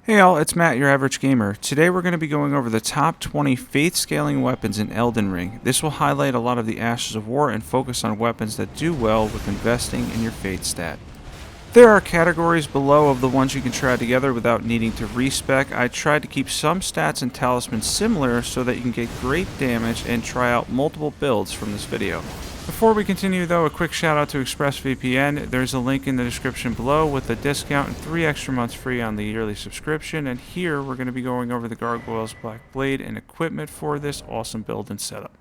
Hey all, it's Matt, your average gamer. Today we're going to be going over the top 20 faith scaling weapons in Elden Ring. This will highlight a lot of the Ashes of War and focus on weapons that do well with investing in your faith stat. There are categories below of the ones you can try together without needing to respec. I tried to keep some stats and talismans similar so that you can get great damage and try out multiple builds from this video. Before we continue though, a quick shout out to ExpressVPN. There's a link in the description below with a discount and 3 extra months free on the yearly subscription. And here we're going to be going over the Gargoyle's Black Blade and equipment for this awesome build and setup.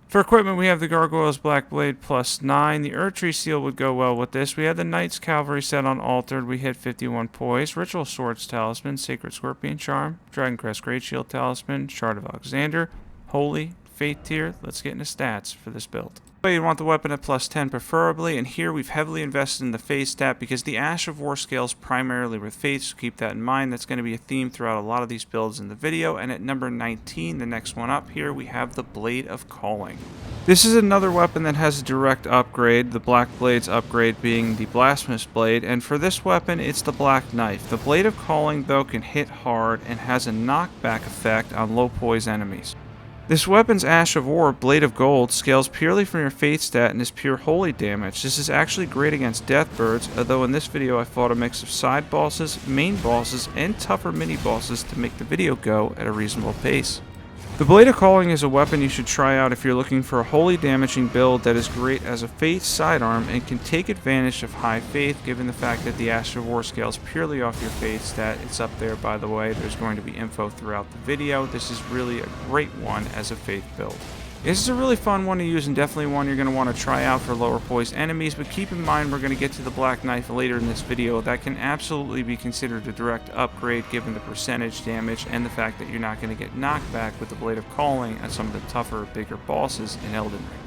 For equipment, we have the Gargoyle's Black Blade +9. The Erdtree Seal would go well with this. We had the Knight's Cavalry set on Altered. We hit 51 poise. Ritual Swords Talisman, Sacred Scorpion Charm, Dragoncrest Greatshield Talisman, Shard of Alexander, Holy, Faith Tier. Let's get into stats for this build. You'd want the weapon at +10 preferably, and here we've heavily invested in the Faith stat because the Ash of War scales primarily with Faith, so keep that in mind. That's going to be a theme throughout a lot of these builds in the video. And at number 19, the next one up here, we have the Blade of Calling. This is another weapon that has a direct upgrade, the Black Blade's upgrade being the Blasphemous Blade, and for this weapon it's the Black Knife. The Blade of Calling though can hit hard and has a knockback effect on low poise enemies. This weapon's Ash of War, Blade of Gold, scales purely from your Faith stat and is pure holy damage. This is actually great against death birds, although in this video I fought a mix of side bosses, main bosses, and tougher mini bosses to make the video go at a reasonable pace. The Blade of Calling is a weapon you should try out if you're looking for a holy damaging build that is great as a Faith sidearm and can take advantage of high Faith given the fact that the Ash of War scales purely off your Faith stat. It's up there by the way, there's going to be info throughout the video. This is really a great one as a Faith build. This is a really fun one to use and definitely one you're going to want to try out for lower poised enemies, but keep in mind we're going to get to the Black Knife later in this video. That can absolutely be considered a direct upgrade given the percentage damage and the fact that you're not going to get knocked back with the Blade of Calling on some of the tougher, bigger bosses in Elden Ring,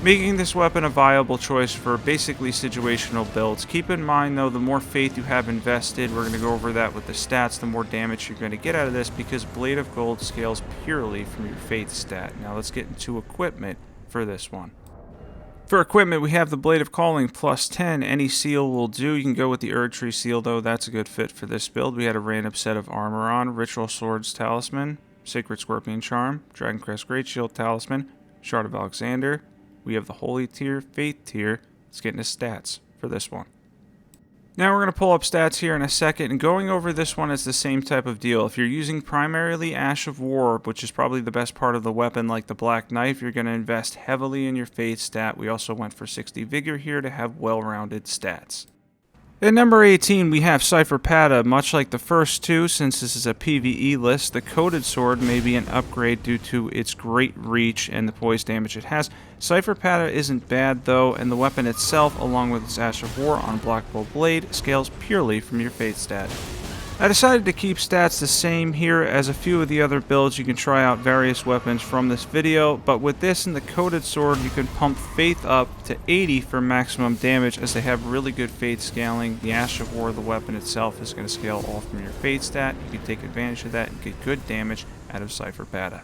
making this weapon a viable choice for basically situational builds. Keep in mind though, the more Faith you have invested, we're going to go over that with the stats, the more damage you're going to get out of this because Blade of Gold scales purely from your Faith stat. Now let's get into equipment for this one. For equipment, we have the Blade of Calling +10. Any seal will do. You can go with the Erdtree Seal though, that's a good fit for this build. We had a random set of armor on, Ritual Swords Talisman, Sacred Scorpion Charm, Dragoncrest Greatshield Talisman, Shard of Alexander. We have the Holy Tier, Faith Tier. Let's get into stats for this one. Now we're going to pull up stats here in a second, and going over this one is the same type of deal. If you're using primarily Ash of War, which is probably the best part of the weapon like the Black Knife, you're going to invest heavily in your Faith stat. We also went for 60 Vigor here to have well-rounded stats. At number 18, we have Cipher Pata. Much like the first two, since this is a PvE list, the Coated Sword may be an upgrade due to its great reach and the poise damage it has. Cipher Pata isn't bad though, and the weapon itself, along with its Ash of War on Blackbolt Blade, scales purely from your Faith stat. I decided to keep stats the same here as a few of the other builds. You can try out various weapons from this video, but with this and the Coated Sword you can pump Faith up to 80 for maximum damage as they have really good Faith scaling. The Ash of War, the weapon itself, is going to scale all from your Faith stat. You can take advantage of that and get good damage out of Cipher Pata.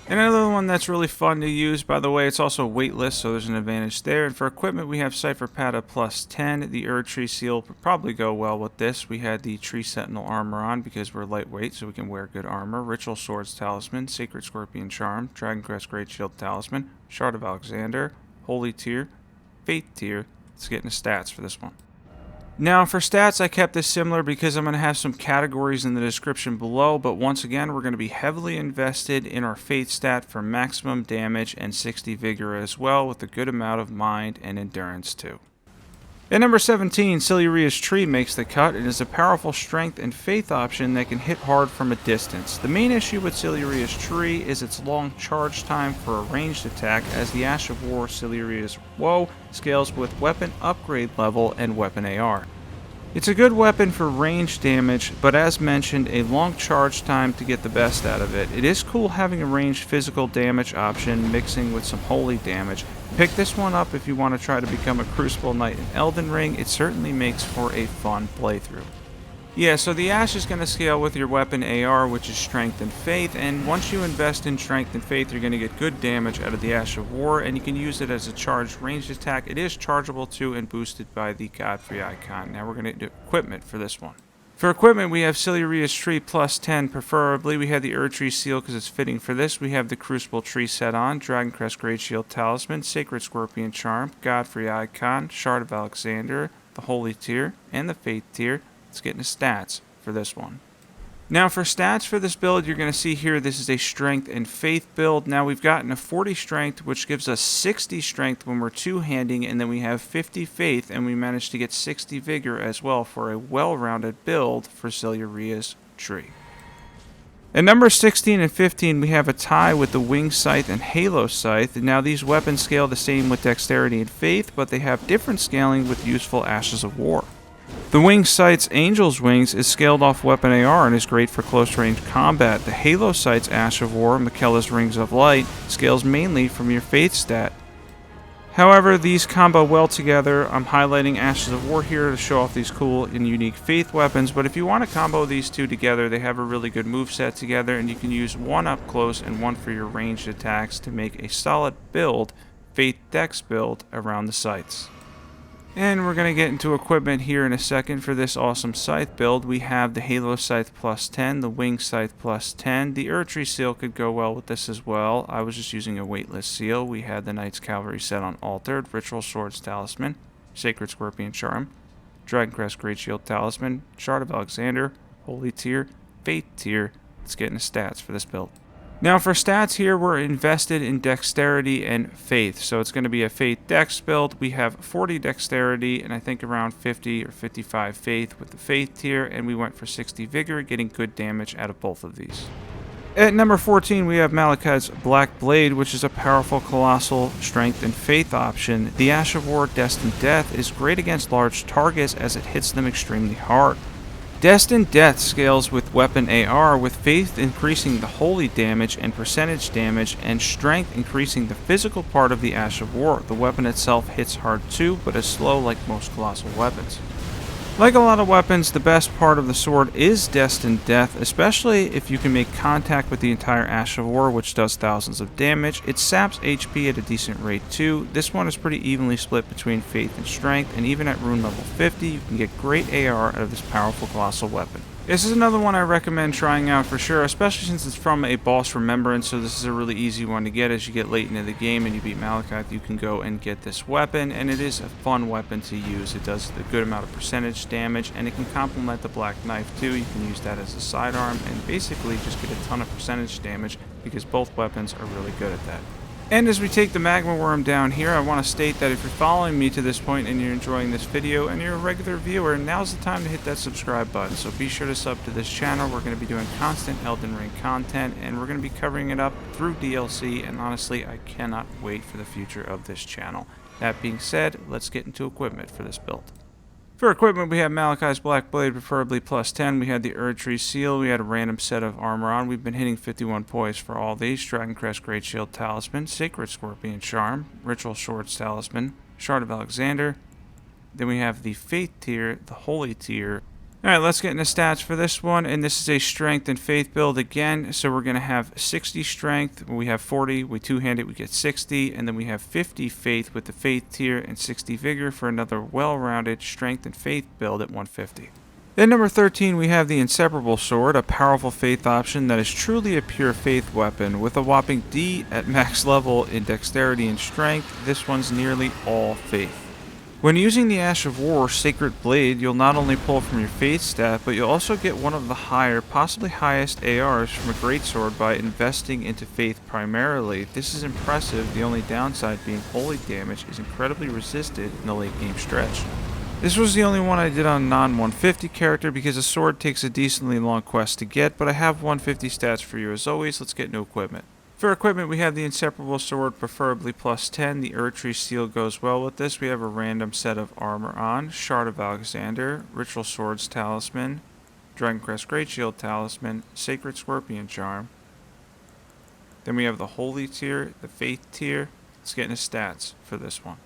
Another one that's really fun to use, by the way, it's also weightless, so there's an advantage there. And for equipment, we have Cipher Pata +10. The Erdtree Seal would probably go well with this. We had the Tree Sentinel armor on because we're lightweight, so we can wear good armor. Ritual Swords Talisman, Sacred Scorpion Charm, Dragoncrest Greatshield Talisman, Shard of Alexander, Holy Tier, Faith Tier. Let's get into stats for this one. Now for stats, I kept this similar because I'm going to have some categories in the description below, but once again we're going to be heavily invested in our Faith stat for maximum damage and 60 Vigor as well, with a good amount of mind and endurance too. At number 17, Siluria's Tree makes the cut and is a powerful strength and Faith option that can hit hard from a distance. The main issue with Siluria's Tree is its long charge time for a ranged attack, as the Ash of War Siluria's Woe scales with weapon upgrade level and weapon AR. It's a good weapon for range damage, but as mentioned, a long charge time to get the best out of it. It is cool having a ranged physical damage option mixing with some holy damage. Pick this one up if you want to try to become a Crucible Knight in Elden Ring. It certainly makes for a fun playthrough. Yeah, so the Ash is going to scale with your weapon AR, which is Strength and Faith, and once you invest in Strength and Faith, you're going to get good damage out of the Ash of War, and you can use it as a charged ranged attack. It is chargeable too and boosted by the Godfrey icon. Now we're going to do equipment for this one. For equipment, we have Siluria's Tree plus 10, preferably. We have the Erdtree Seal because it's fitting for this. We have the Crucible Tree set on, Dragoncrest Greatshield Talisman, Sacred Scorpion Charm, Godfrey Icon, Shard of Alexander, the Holy Tier, and the Faith Tier. Let's get into stats for this one. Now for stats for this build, you're going to see here this is a Strength and Faith build. Now we've gotten a 40 Strength, which gives us 60 Strength when we're two-handing, and then we have 50 Faith, and we managed to get 60 Vigor as well for a well-rounded build for Siluria's Tree. At number 16 and 15, we have a tie with the Wing Scythe and Halo Scythe. Now these weapons scale the same with Dexterity and Faith, but they have different scaling with useful Ashes of War. The Wing Scythe's Angel's Wings is scaled off weapon AR and is great for close range combat. The Halo Scythe's Ash of War, Miquella's Rings of Light, scales mainly from your Faith stat. However, these combo well together. I'm highlighting Ashes of War here to show off these cool and unique Faith weapons, but if you want to combo these two together, they have a really good moveset together, and you can use one up close and one for your ranged attacks to make a solid build, Faith Dex build around the Scythes. And we're going to get into equipment here in a second for this awesome Scythe build. We have the Halo Scythe plus 10, the Wing Scythe plus 10. The Erdtree Seal could go well with this as well. I was just using a weightless seal. We had the Knight's Cavalry set on Altered, Ritual Swords Talisman, Sacred Scorpion Charm, Dragoncrest Greatshield Talisman, Shard of Alexander, Holy Tier, Faith Tier. Let's get into stats for this build. Now for stats here, we're invested in Dexterity and Faith. So it's going to be a Faith Dex build. We have 40 Dexterity and I think around 50 or 55 Faith with the Faith tier. And we went for 60 Vigor, getting good damage out of both of these. At number 14, we have Maliketh's Black Blade, which is a powerful Colossal Strength and Faith option. The Ash of War Destined Death is great against large targets as it hits them extremely hard. Destined Death scales with weapon AR, with Faith increasing the holy damage and percentage damage, and Strength increasing the physical part of the Ash of War. The weapon itself hits hard too, but is slow like most colossal weapons. Like a lot of weapons, the best part of the sword is Destined Death, especially if you can make contact with the entire Ash of War, which does thousands of damage. It saps HP at a decent rate too. This one is pretty evenly split between Faith and Strength, and even at rune level 50, you can get great AR out of this powerful colossal weapon. This is another one I recommend trying out for sure, especially since it's from a boss remembrance, so this is a really easy one to get. As you get late into the game and you beat Maliketh, you can go and get this weapon, and it is a fun weapon to use. It does a good amount of percentage damage, and it can complement the Black Knife too. You can use that as a sidearm and basically just get a ton of percentage damage because both weapons are really good at that. And as we take the Magma Worm down here, I want to state that if you're following me to this point and you're enjoying this video and you're a regular viewer, now's the time to hit that subscribe button. So be sure to sub to this channel. We're going to be doing constant Elden Ring content, and we're going to be covering it up through DLC, and honestly, I cannot wait for the future of this channel. That being said, let's get into equipment for this build. For equipment, we have Maliketh's Black Blade, preferably plus 10. We had the Erdtree Seal. We had a random set of armor on. We've been hitting 51 poise for all these. Dragoncrest Greatshield Talisman, Sacred Scorpion Charm, Ritual Swords Talisman, Shard of Alexander. Then we have the Faith tier, the Holy tier. Alright, let's get into stats for this one, and this is a Strength and Faith build again, so we're going to have 60 Strength, we have 40, we two-hand it, we get 60, and then we have 50 Faith with the Faith tier, and 60 Vigor for another well-rounded Strength and Faith build at 150. Then number 13, we have the Inseparable Sword, a powerful Faith option that is truly a pure Faith weapon. With a whopping D at max level in Dexterity and Strength, this one's nearly all Faith. When using the Ash of War Sacred Blade, you'll not only pull from your Faith stat, but you'll also get one of the higher, possibly highest ARs from a Greatsword by investing into Faith primarily. This is impressive, the only downside being holy damage is incredibly resisted in the late game stretch. This was the only one I did on a non-150 character because a sword takes a decently long quest to get, but I have 150 stats for you as always. Let's get into equipment. For equipment, we have the Inseparable Sword, preferably plus 10. The Erdtree Seal goes well with this. We have a random set of armor on, Shard of Alexander, Ritual Swords Talisman, Dragoncrest Greatshield Talisman, Sacred Scorpion Charm. Then we have the Holy tier, the Faith tier. Let's get into stats for this one.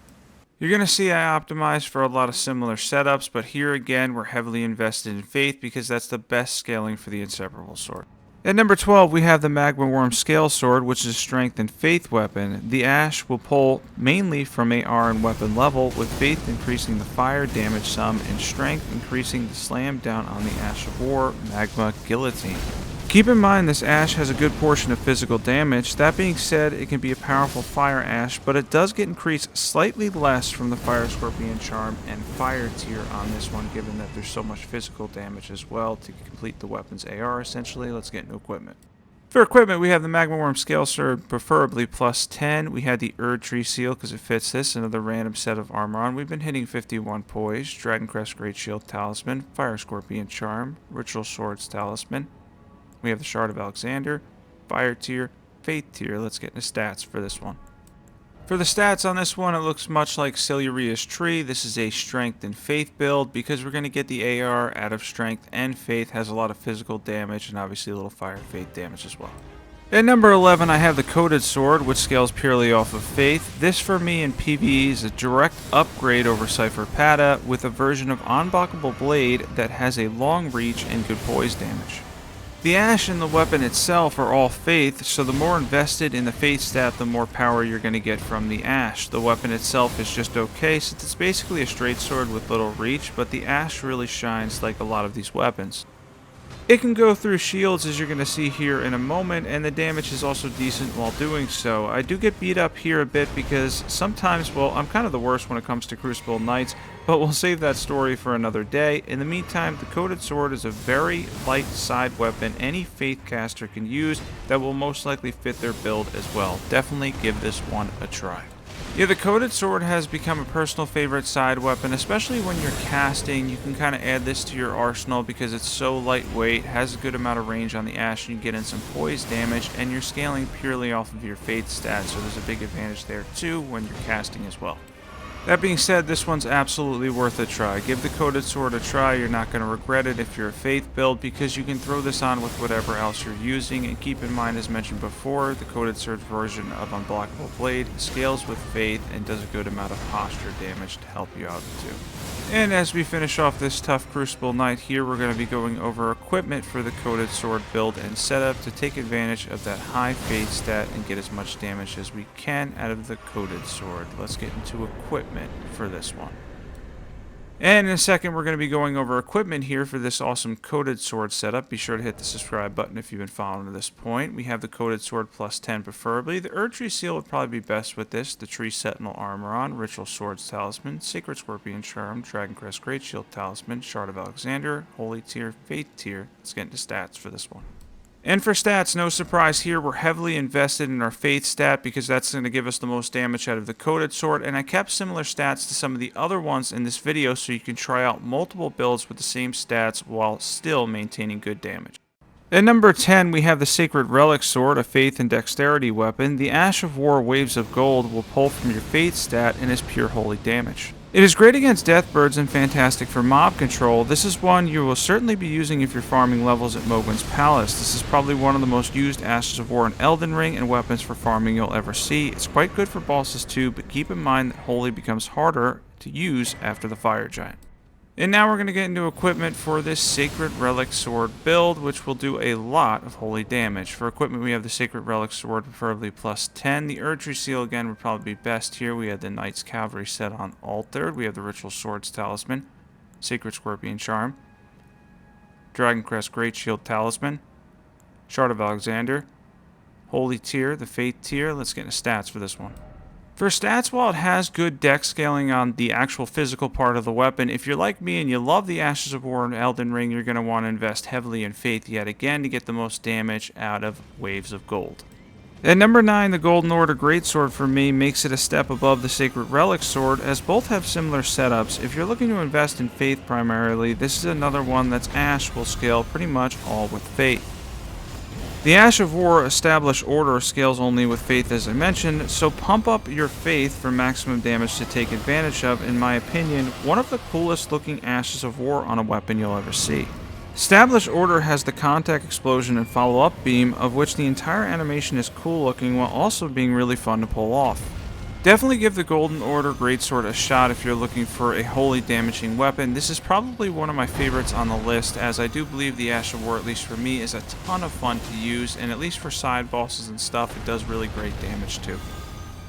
You're going to see I optimized for a lot of similar setups, but here again we're heavily invested in Faith because that's the best scaling for the Inseparable Sword. At number 12, we have the Magma Scalesword, which is a strength and faith weapon. The Ash will pull mainly from AR and weapon level, with faith increasing the fire damage sum and strength increasing the slam down on the Ash of War Magma Guillotine. Keep in mind this Ash has a good portion of physical damage. That being said, it can be a powerful fire Ash, but it does get increased slightly less from the Fire Scorpion Charm and Fire tier on this one, given that there's so much physical damage as well to complete the weapon's AR essentially. Let's get into equipment. For equipment, we have the Magma Scalesword, preferably plus 10. We had the Tree Seal because it fits this, another random set of armor on. We've been hitting 51 poise, Dragoncrest Great Shield Talisman, Fire Scorpion Charm, Ritual Swords Talisman. We have the Shard of Alexander, Fire tier, Faith tier. Let's get into stats for this one. For the stats on this one, it looks much like Siluria's Tree. This is a Strength and Faith build because we're going to get the AR out of Strength and Faith. Has a lot of physical damage and obviously a little Fire Faith damage as well. At number 11, I have the Coated Sword, which scales purely off of Faith. This for me in PvE is a direct upgrade over Cipher Pata with a version of Unblockable Blade that has a long reach and good poise damage. The Ash and the weapon itself are all Faith, so the more invested in the Faith stat, the more power you're going to get from the Ash. The weapon itself is just okay, since it's basically a straight sword with little reach, but the Ash really shines like a lot of these weapons. It can go through shields, as you're going to see here in a moment, and the damage is also decent while doing so. I do get beat up here a bit because sometimes, well, I'm kind of the worst when it comes to Crucible Knights, but we'll save that story for another day. In the meantime, the Coated Sword is a very light side weapon any Faith caster can use that will most likely fit their build as well. Definitely give this one a try. Yeah, the Coated Sword has become a personal favorite side weapon, especially when you're casting. You can kind of add this to your arsenal because it's so lightweight, has a good amount of range on the Ash, and you get in some poise damage, and you're scaling purely off of your Faith stats, so there's a big advantage there too when you're casting as well. That being said, this one's absolutely worth a try. Give the Coated Sword a try. You're not going to regret it if you're a Faith build because you can throw this on with whatever else you're using. And keep in mind, as mentioned before, the Coated Sword version of Unblockable Blade scales with Faith and does a good amount of posture damage to help you out too. And as we finish off this tough Crucible Knight here, we're going to be going over equipment for the Coated Sword build and setup to take advantage of that high Faith stat and get as much damage as we can out of the Coated Sword. Let's get into equipment for this one. And in a second, we're going to be going over equipment here for this awesome Coated Sword setup. Be sure to hit the subscribe button if you've been following to this point. We have the Coated Sword plus 10 preferably. The Tree Seal would probably be best with this. The Tree Sentinel Armor on, Ritual Swords Talisman, Sacred Scorpion Charm, Dragoncrest Great Shield Talisman, Shard of Alexander, Holy Tier, Faith Tier. Let's get into stats for this one. And for stats, no surprise here, we're heavily invested in our Faith stat because that's going to give us the most damage out of the Coated Sword, and I kept similar stats to some of the other ones in this video so you can try out multiple builds with the same stats while still maintaining good damage. At number 10, we have the Sacred Relic Sword, a Faith and Dexterity weapon. The Ash of War Waves of Gold will pull from your Faith stat and is pure holy damage. It is great against Deathbirds and fantastic for mob control. This is one you will certainly be using if you're farming levels at Mogwin's Palace. This is probably one of the most used Ashes of War in Eldenring and weapons for farming you'll ever see. It's quite good for bosses too, but keep in mind that Holy becomes harder to use after the Fire Giant. And now we're going to get into equipment for this Sacred Relic Sword build, which will do a lot of holy damage. For equipment, we have the Sacred Relic Sword, preferably plus 10. The Tree Seal, again, would probably be best here. We have the Knight's Cavalry set on Altered. We have the Ritual Swords Talisman, Sacred Scorpion Charm, Dragoncrest Great Shield Talisman, Shard of Alexander, Holy Tier, the Faith Tier. Let's get into stats for this one. For stats, while it has good dex scaling on the actual physical part of the weapon, if you're like me and you love the Ashes of War in Elden Ring, you're going to want to invest heavily in Faith yet again to get the most damage out of Waves of Gold. At number 9, the Golden Order Greatsword for me makes it a step above the Sacred Relic Sword, as both have similar setups. If you're looking to invest in Faith primarily, this is another one that's Ash will scale pretty much all with Faith. The Ash of War Established Order scales only with Faith as I mentioned, so pump up your Faith for maximum damage to take advantage of, in my opinion, one of the coolest looking Ashes of War on a weapon you'll ever see. Established Order has the Contact Explosion and Follow-Up Beam, of which the entire animation is cool looking while also being really fun to pull off. Definitely give the Golden Order Greatsword a shot if you're looking for a wholly damaging weapon. This is probably one of my favorites on the list, as I do believe the Ash of War, at least for me, is a ton of fun to use, and at least for side bosses and stuff, it does really great damage too.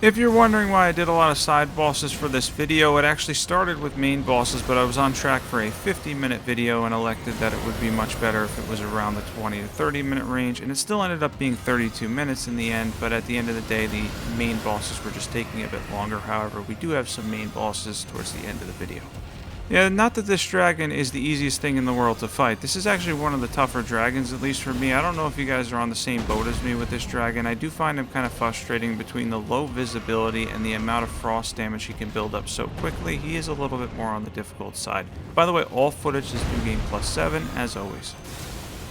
If you're wondering why I did a lot of side bosses for this video, it actually started with main bosses, but I was on track for a 50-minute video and elected that it would be much better if it was around the 20 to 30-minute range, and it still ended up being 32 minutes in the end, but at the end of the day, the main bosses were just taking a bit longer. However, we do have some main bosses towards the end of the video. Yeah, not that this dragon is the easiest thing in the world to fight. This is actually one of the tougher dragons, at least for me. I don't know if you guys are on the same boat as me with this dragon. I do find him kind of frustrating between the low visibility and the amount of frost damage he can build up so quickly. He is a little bit more on the difficult side. By the way, all footage is New Game Plus 7, as always.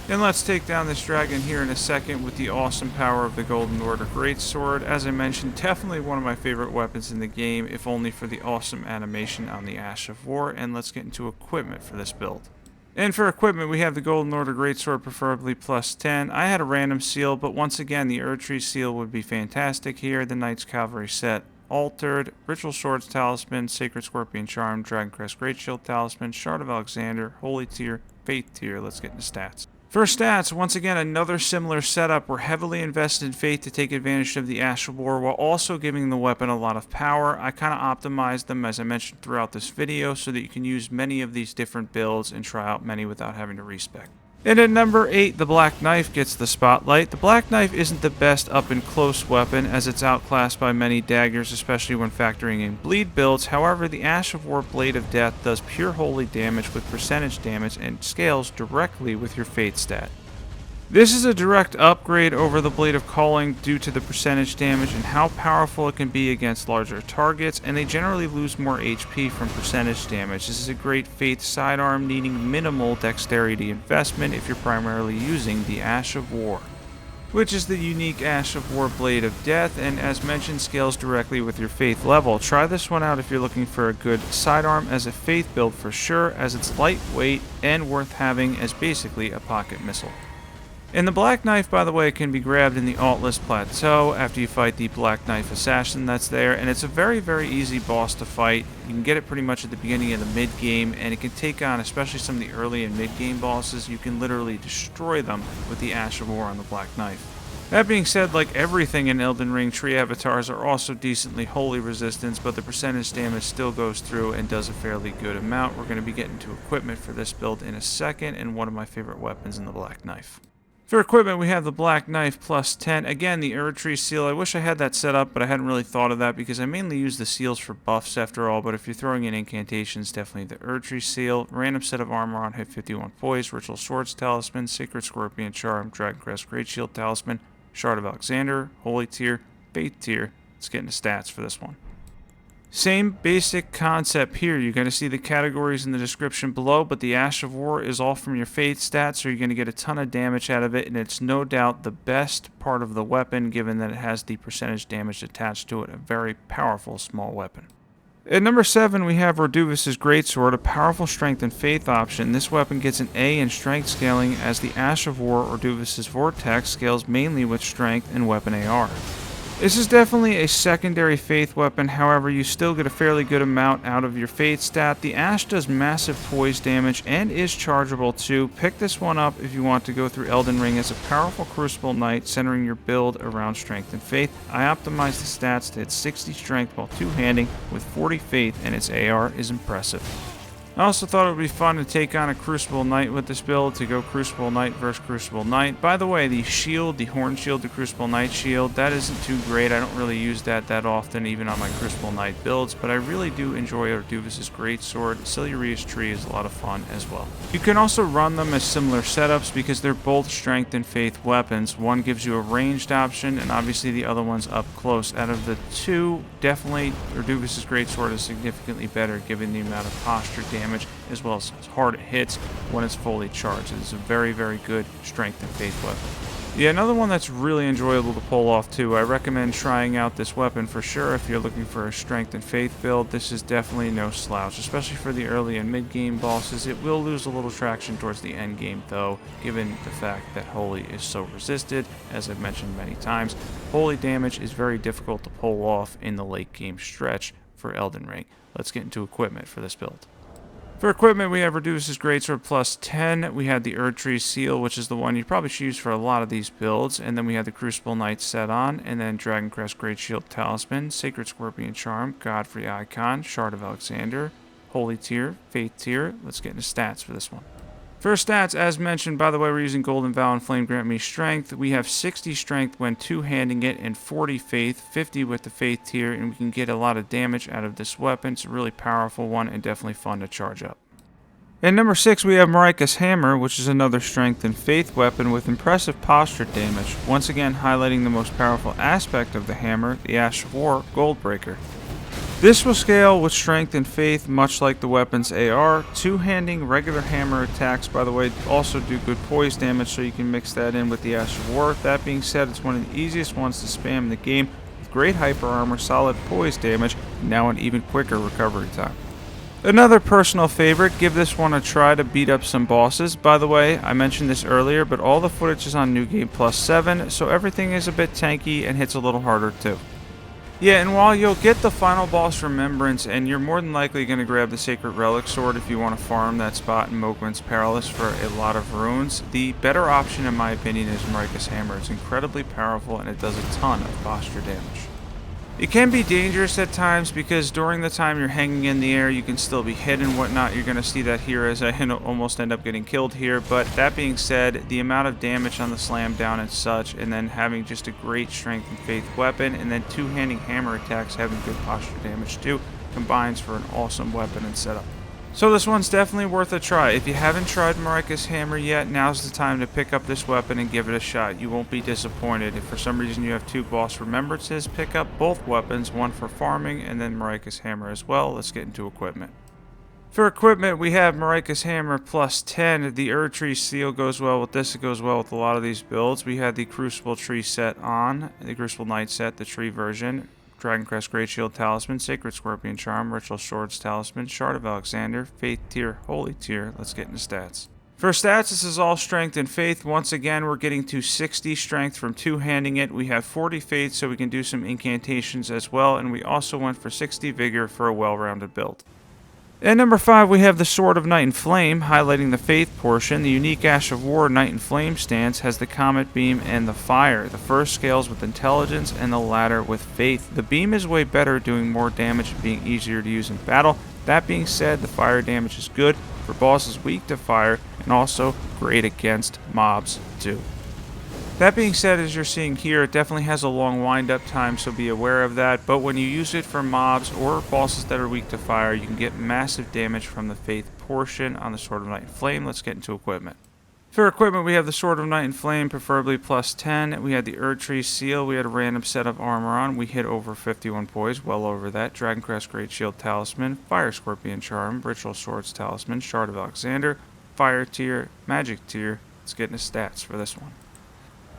And let's take down this dragon here in a second with the awesome power of the Golden Order Greatsword. As I mentioned, definitely one of my favorite weapons in the game, if only for the awesome animation on the Ash of War. And let's get into equipment for this build. And for equipment, we have the Golden Order Greatsword, preferably plus 10. I had a random seal, but once again, the Erdtree seal would be fantastic here. The Knight's Cavalry set, Altered, Ritual Swords Talisman, Sacred Scorpion Charm, Dragoncrest Greatshield Talisman, Shard of Alexander, Holy Tier, Faith Tier. Let's get into stats. For stats, once again, another similar setup. We're heavily invested in Faith to take advantage of the Ash of War while also giving the weapon a lot of power. I kind of optimized them, as I mentioned throughout this video, so that you can use many of these different builds and try out many without having to respec. And at number 8, the Black Knife gets the spotlight. The Black Knife isn't the best up-and-close weapon, as it's outclassed by many daggers, especially when factoring in bleed builds. However, the Ash of War Blade of Death does pure holy damage with percentage damage and scales directly with your Fate stat. This is a direct upgrade over the Blade of Calling due to the percentage damage and how powerful it can be against larger targets, and they generally lose more HP from percentage damage. This is a great Faith sidearm needing minimal dexterity investment if you're primarily using the Ash of War, which is the unique Ash of War Blade of Death, and as mentioned, scales directly with your Faith level. Try this one out if you're looking for a good sidearm as a Faith build for sure, as it's lightweight and worth having as basically a pocket missile. And the Black Knife, by the way, can be grabbed in the Altless Plateau after you fight the Black Knife Assassin that's there, and it's a very, very easy boss to fight. You can get it pretty much at the beginning of the mid-game, and it can take on, especially some of the early and mid-game bosses, you can literally destroy them with the Ash of War on the Black Knife. That being said, like everything in Elden Ring, tree avatars are also decently holy resistance, but the percentage damage still goes through and does a fairly good amount. We're going to be getting to equipment for this build in a second, and one of my favorite weapons in the Black Knife. For equipment, we have the Black Knife plus 10. Again, the Erdtree seal. I wish I had that set up, but I hadn't really thought of that because I mainly use the seals for buffs after all. But if you're throwing in incantations, definitely the Erdtree seal. Random set of armor on hit 51 poise, Ritual Swords Talisman, Sacred Scorpion Charm, Dragoncrest Greatshield Talisman, Shard of Alexander, Holy Tier, Faith Tier. Let's get into stats for this one. Same basic concept here. You're going to see the categories in the description below, but the Ash of War is all from your Faith stats, so you're going to get a ton of damage out of it, and it's no doubt the best part of the weapon, given that it has the percentage damage attached to it, a very powerful small weapon. At number 7, we have Ordovis Greatsword, a powerful strength and faith option. This weapon gets an A in strength scaling, as the Ash of War Ordovis Vortex scales mainly with strength and weapon AR. This is definitely a secondary faith weapon, however you still get a fairly good amount out of your faith stat. The Ash does massive poise damage and is chargeable too. Pick this one up if you want to go through Elden Ring as a powerful Crucible Knight, centering your build around strength and faith. I optimized the stats to hit 60 strength while two-handing with 40 faith, and its AR is impressive. I also thought it would be fun to take on a Crucible Knight with this build, to go Crucible Knight versus Crucible Knight. By the way, the shield, the Horn Shield, the Crucible Knight shield, that isn't too great. I don't really use that often, even on my Crucible Knight builds, but I really do enjoy Ordovis Greatsword. Siluria's Tree is a lot of fun as well. You can also run them as similar setups because they're both strength and faith weapons. One gives you a ranged option, and obviously the other one's up close. Out of the two, definitely Ordovis Greatsword is significantly better given the amount of posture damage as well as hard it hits when it's fully charged. It is a very, very good strength and faith weapon. Yeah, another one that's really enjoyable to pull off too. I recommend trying out this weapon for sure if you're looking for a strength and faith build. This is definitely no slouch, especially for the early and mid game bosses. It will lose a little traction towards the end game though, given the fact that holy is so resisted. As I've mentioned many times, holy damage is very difficult to pull off in the late game stretch for Elden Ring. Let's get into equipment for this build. For equipment, we have Ordovis Greatsword plus 10. We had the Erdtree Seal, which is the one you probably should use for a lot of these builds. And then we had the Crucible Knight set on. And then Dragoncrest Great Shield Talisman, Sacred Scorpion Charm, Godfrey Icon, Shard of Alexander, Holy Tier, Faith Tier. Let's get into stats for this one. For stats, as mentioned, by the way, we're using Golden Vow and Flame Grant Me Strength. We have 60 Strength when two-handing it and 40 Faith, 50 with the Faith tier, and we can get a lot of damage out of this weapon. It's a really powerful one and definitely fun to charge up. At number 6, we have Marika's Hammer, which is another Strength and Faith weapon with impressive posture damage, once again highlighting the most powerful aspect of the hammer, the Ash of War Goldbreaker. This will scale with Strength and Faith, much like the weapon's AR. Two-handing regular hammer attacks, by the way, also do good poise damage, so you can mix that in with the Ash of War. That being said, it's one of the easiest ones to spam in the game, with great hyper armor, solid poise damage, and now an even quicker recovery time. Another personal favorite, give this one a try to beat up some bosses. By the way, I mentioned this earlier, but all the footage is on New Game Plus 7, so everything is a bit tanky and hits a little harder too. Yeah, and while you'll get the final boss Remembrance, and you're more than likely going to grab the Sacred Relic Sword if you want to farm that spot in Mogwin's Perilous for a lot of runes, the better option in my opinion is Marika's Hammer. It's incredibly powerful and it does a ton of posture damage. It can be dangerous at times because during the time you're hanging in the air you can still be hit and whatnot. You're going to see that here as I almost end up getting killed here, but that being said, the amount of damage on the slam down and such, and then having just a great strength and faith weapon, and then two-handing hammer attacks having good posture damage too, combines for an awesome weapon and setup. So this one's definitely worth a try. If you haven't tried Marika's Hammer yet, now's the time to pick up this weapon and give it a shot. You won't be disappointed. If for some reason you have two boss remembrances, pick up both weapons, one for farming and then Marika's Hammer as well. Let's get into equipment. For equipment, we have Marika's Hammer plus 10. The Erdtree Seal goes well with this. It goes well with a lot of these builds. We had the Crucible Tree set on, the Crucible Knight set, the tree version. Dragoncrest Great Shield Talisman, Sacred Scorpion Charm, Ritual Swords Talisman, Shard of Alexander, Faith Tier, Holy Tier. Let's get into stats. For stats, this is all Strength and Faith. Once again, we're getting to 60 Strength from two-handing it. We have 40 Faith, so we can do some incantations as well, and we also went for 60 Vigor for a well-rounded build. At number 5, we have the Sword of Night and Flame, highlighting the Faith portion. The unique Ash of War Night and Flame stance has the Comet Beam and the Fire. The first scales with Intelligence and the latter with Faith. The Beam is way better, doing more damage and being easier to use in battle. That being said, the Fire damage is good for bosses weak to fire and also great against mobs too. That being said, as you're seeing here, it definitely has a long wind-up time, so be aware of that. But when you use it for mobs or bosses that are weak to fire, you can get massive damage from the Faith portion on the Sword of Night and Flame. Let's get into equipment. For equipment, we have the Sword of Night and Flame, preferably plus 10. We had the Erdtree Seal. We had a random set of armor on. We hit over 51 poise, well over that. Dragoncrest Great Shield Talisman, Fire Scorpion Charm, Ritual Swords Talisman, Shard of Alexander, Fire Tier, Magic Tier. Let's get into stats for this one.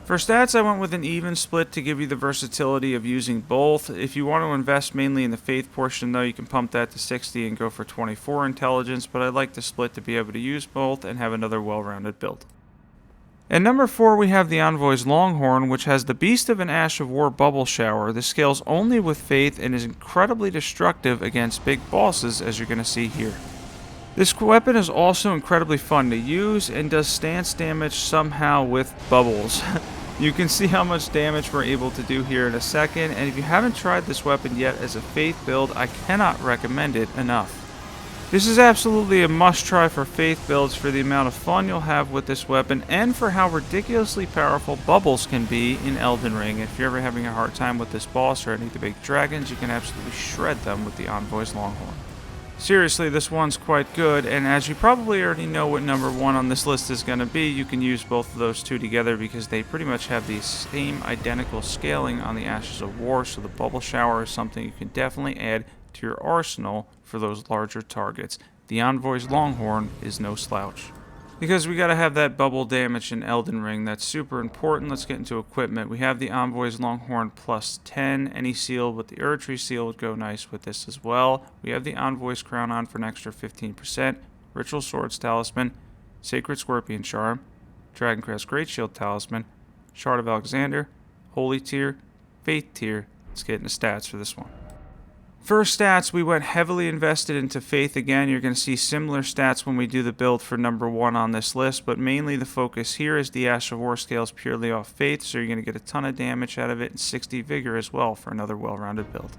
For stats, I went with an even split to give you the versatility of using both. If you want to invest mainly in the Faith portion, though, you can pump that to 60 and go for 24 Intelligence, but I like the split to be able to use both and have another well-rounded build. At number 4, we have the Envoy's Longhorn, which has the Beast of an Ash of War Bubble Shower. This scales only with Faith and is incredibly destructive against big bosses, as you're going to see here. This weapon is also incredibly fun to use and does stance damage somehow with bubbles. You can see how much damage we're able to do here in a second, and if you haven't tried this weapon yet as a Faith build, I cannot recommend it enough. This is absolutely a must-try for Faith builds for the amount of fun you'll have with this weapon and for how ridiculously powerful bubbles can be in Elden Ring. If you're ever having a hard time with this boss or any of the big dragons, you can absolutely shred them with the Envoy's Longhorn. Seriously, this one's quite good, and as you probably already know what number 1 on this list is going to be, you can use both of those two together because they pretty much have the same identical scaling on the Ashes of War, so the Bubble Shower is something you can definitely add to your arsenal for those larger targets. The Envoy's Longhorn is no slouch. because we gotta have that bubble damage in Elden Ring. That's super important. Let's get into equipment. We have the Envoy's Longhorn plus 10. Any seal with the Erdtree seal would go nice with this as well. We have the Envoy's crown on for an extra 15%. Ritual Swords Talisman, Sacred Scorpion Charm, Dragoncrest Great Shield Talisman, Shard of Alexander, Holy Tier, Faith Tier. Let's get into stats for this one. For stats, we went heavily invested into Faith again. You're going to see similar stats when we do the build for number 1 on this list, but mainly the focus here is the Ash of War scales purely off Faith, so you're going to get a ton of damage out of it and 60 Vigor as well for another well-rounded build.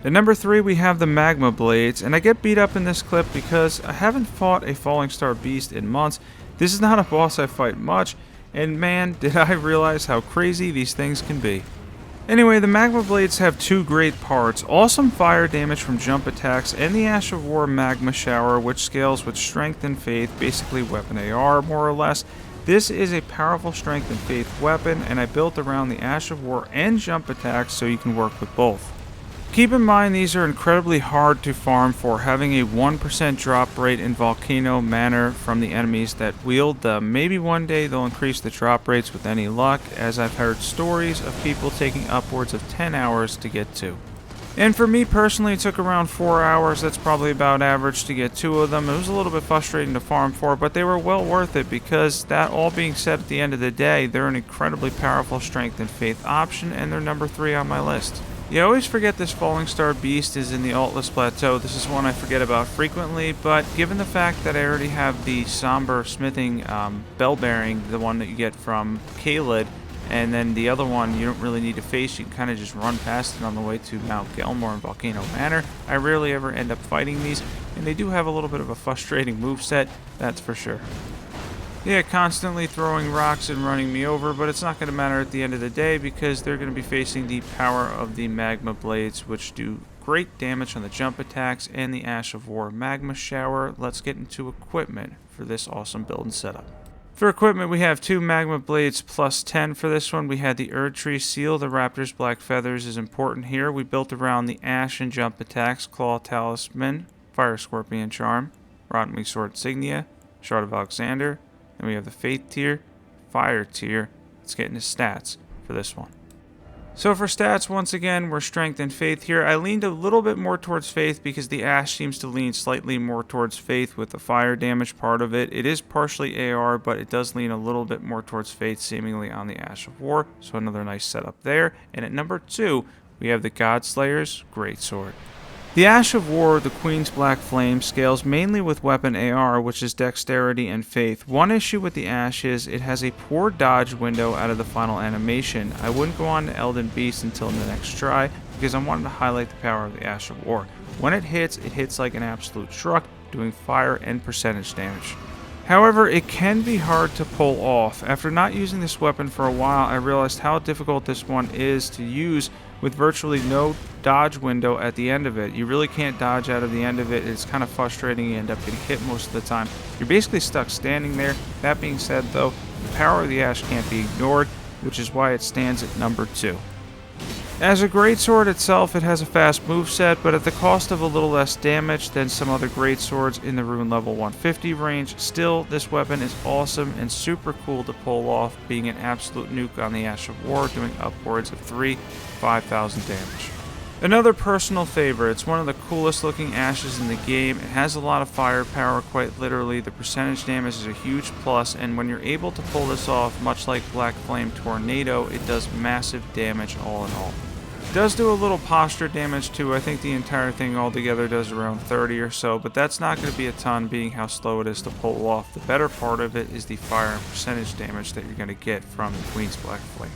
At number 3, we have the Magma Blades, and I get beat up in this clip because I haven't fought a Falling Star Beast in months. This is not a boss I fight much, and man, did I realize how crazy these things can be. Anyway, the Magma Blades have 2 great parts: awesome fire damage from jump attacks, and the Ash of War Magma Shower, which scales with Strength and Faith, basically weapon AR more or less. This is a powerful Strength and Faith weapon, and I built around the Ash of War and jump attacks so you can work with both. Keep in mind these are incredibly hard to farm for, having a 1% drop rate in Volcano Manor from the enemies that wield them. Maybe one day they'll increase the drop rates with any luck, as I've heard stories of people taking upwards of 10 hours to get 2. And for me personally, it took around 4 hours. That's probably about average to get 2 of them. It was a little bit frustrating to farm for, but they were well worth it because, that all being said, at the end of the day, they're an incredibly powerful Strength and Faith option, and they're number 3 on my list. You always forget this Falling Star Beast is in the Altless Plateau. This is one I forget about frequently, but given the fact that I already have the Somber Smithing Bell Bearing, the one that you get from Caelid, and then the other one you don't really need to face, you can kind of just run past it on the way to Mount Gelmor and Volcano Manor. I rarely ever end up fighting these, and they do have a little bit of a frustrating moveset, that's for sure. Yeah, constantly throwing rocks and running me over, but it's not going to matter at the end of the day because they're going to be facing the power of the Magma Blades, which do great damage on the jump attacks, and the Ash of War Magma Shower. Let's get into equipment for this awesome build and setup. For equipment, we have 2 Magma Blades plus 10 for this one. We had the Erdtree seal. The Raptor's Black Feathers is important here. We built around the Ash and jump attacks, Claw Talisman, Fire Scorpion Charm, Rottenwing Sword Insignia, Shard of Alexander. Then we have the Faith Tier, Fire Tier. Let's get into stats for this one. So for stats, once again, we're Strength and Faith here. I leaned a little bit more towards Faith because the Ash seems to lean slightly more towards Faith with the fire damage part of it. It is partially AR, but it does lean a little bit more towards Faith, seemingly on the Ash of War. So another nice setup there. And at number 2, we have the Godslayer's Greatsword. The Ash of War, the Queen's Black Flame, scales mainly with weapon AR, which is Dexterity and Faith. One issue with the Ash is it has a poor dodge window out of the final animation. I wouldn't go on to Elden Beast until the next try, because I wanted to highlight the power of the Ash of War. When it hits like an absolute truck, doing fire and percentage damage. However, it can be hard to pull off. After not using this weapon for a while, I realized how difficult this one is to use with virtually no dodge window at the end of it. You really can't dodge out of the end of it. It's kind of frustrating. You end up getting hit most of the time. You're basically stuck standing there. That being said, though, the power of the Ash can't be ignored, which is why it stands at number 2. As a greatsword itself, it has a fast moveset, but at the cost of a little less damage than some other greatswords in the rune level 150 range. Still, this weapon is awesome and super cool to pull off, being an absolute nuke on the Ash of War, doing upwards of 5,000 damage. Another personal favorite. It's one of the coolest looking ashes in the game. It has a lot of firepower, quite literally. The percentage damage is a huge plus, and when you're able to pull this off, much like Black Flame Tornado, it does massive damage all in all. It does do a little posture damage too. I think the entire thing altogether does around 30 or so, but that's not going to be a ton, being how slow it is to pull off. The better part of it is the fire and percentage damage that you're going to get from the Queen's Black Flame.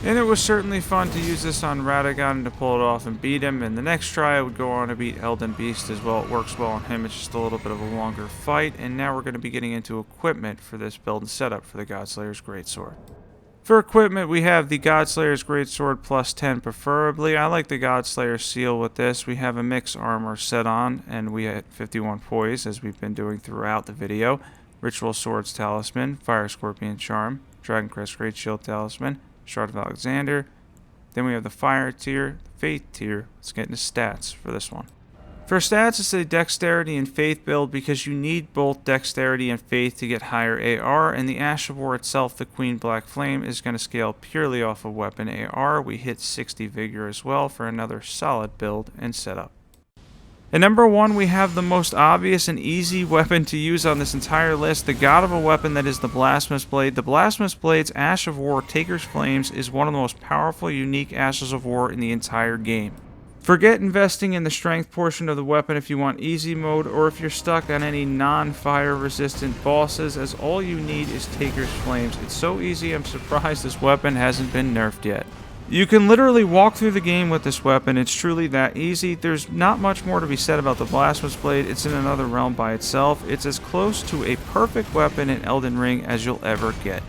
And it was certainly fun to use this on Radagon to pull it off and beat him, and the next try I would go on to beat Elden Beast as well. It works well on him, it's just a little bit of a longer fight, and now we're going to be getting into equipment for this build and setup for the Godslayer's Greatsword. For equipment, we have the Godslayer's Greatsword plus 10 preferably. I like the Godslayer seal with this. We have a mix armor set on, and we had 51 poise, as we've been doing throughout the video. Ritual Swords Talisman, Fire Scorpion Charm, Dragoncrest Great Shield Talisman, Shard of Alexander. Then we have the Fire tier, the Faith tier. Let's get into stats for this one. For stats, it's a Dexterity and Faith build because you need both Dexterity and Faith to get higher AR, and the Ash of War itself, the Queen Black Flame, is going to scale purely off of weapon AR. We hit 60 Vigor as well for another solid build and setup. At number 1, we have the most obvious and easy weapon to use on this entire list, the god of a weapon that is the Blasphemous Blade. The Blasphemous Blade's Ash of War, Taker's Flames, is one of the most powerful, unique Ashes of War in the entire game. Forget investing in the strength portion of the weapon if you want easy mode, or if you're stuck on any non-fire resistant bosses, as all you need is Taker's Flames. It's so easy, I'm surprised this weapon hasn't been nerfed yet. You can literally walk through the game with this weapon, it's truly that easy. There's not much more to be said about the Blasphemous Blade, it's in another realm by itself. It's as close to a perfect weapon in Elden Ring as you'll ever get.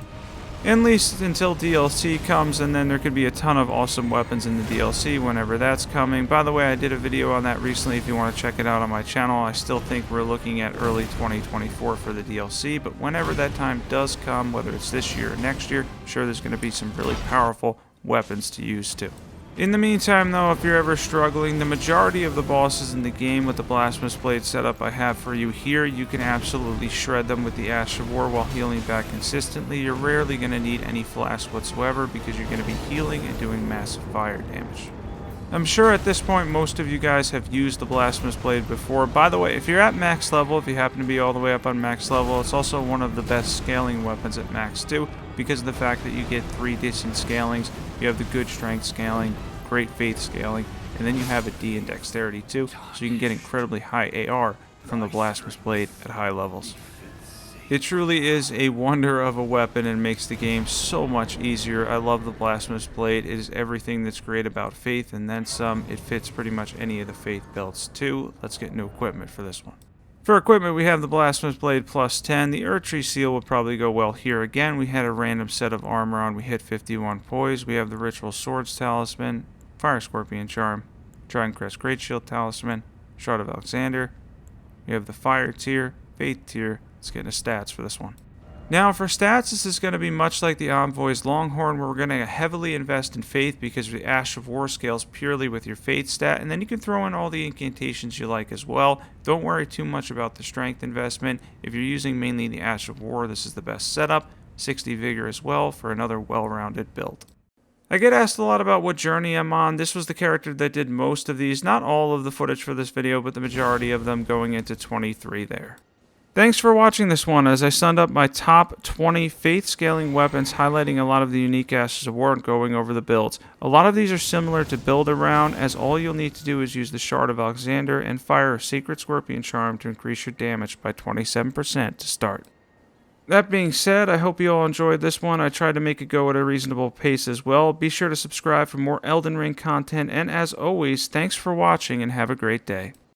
At least until DLC comes, and then there could be a ton of awesome weapons in the DLC whenever that's coming. By the way, I did a video on that recently if you want to check it out on my channel. I still think we're looking at early 2024 for the DLC, but whenever that time does come, whether it's this year or next year, I'm sure there's going to be some really powerful weapons to use too. In the meantime though, if you're ever struggling, the majority of the bosses in the game with the Blasphemous Blade setup I have for you here, you can absolutely shred them with the Ash of War while healing back consistently. You're rarely going to need any flask whatsoever because you're going to be healing and doing massive fire damage. I'm sure at this point most of you guys have used the Blasphemous Blade before. By the way, if you're at max level, if you happen to be all the way up on max level, it's also one of the best scaling weapons at max too, because of the fact that you get 3 decent scalings. You have the good strength scaling, great faith scaling, and then you have a D in dexterity too, so you can get incredibly high AR from the Blasphemous Blade at high levels. It truly is a wonder of a weapon and makes the game so much easier. I love the Blasphemous Blade. It is everything that's great about Faith and then some. It fits pretty much any of the Faith belts too. Let's get into equipment for this one. For equipment, we have the Blasphemous Blade plus 10. The Erdtree Seal would probably go well here. Again, we had a random set of armor on. We hit 51 poise. We have the Ritual Swords Talisman, Fire Scorpion Charm, Dragon Crest Great Shield Talisman, Shard of Alexander. We have the Fire tier, Faith tier. Let's get into stats for this one. Now for stats, this is going to be much like the Envoy's Longhorn, where we're going to heavily invest in Faith because the Ash of War scales purely with your Faith stat, and then you can throw in all the incantations you like as well. Don't worry too much about the strength investment. If you're using mainly the Ash of War, this is the best setup. 60 Vigor as well for another well-rounded build. I get asked a lot about what journey I'm on. This was the character that did most of these, not all of the footage for this video, but the majority of them going into 23 there. Thanks for watching this one as I summed up my top 20 faith scaling weapons, highlighting a lot of the unique Ashes of War and going over the builds. A lot of these are similar to build around, as all you'll need to do is use the Shard of Alexander and fire a Sacred Scorpion Charm to increase your damage by 27% to start. That being said, I hope you all enjoyed this one. I tried to make it go at a reasonable pace as well. Be sure to subscribe for more Elden Ring content, and as always, thanks for watching and have a great day.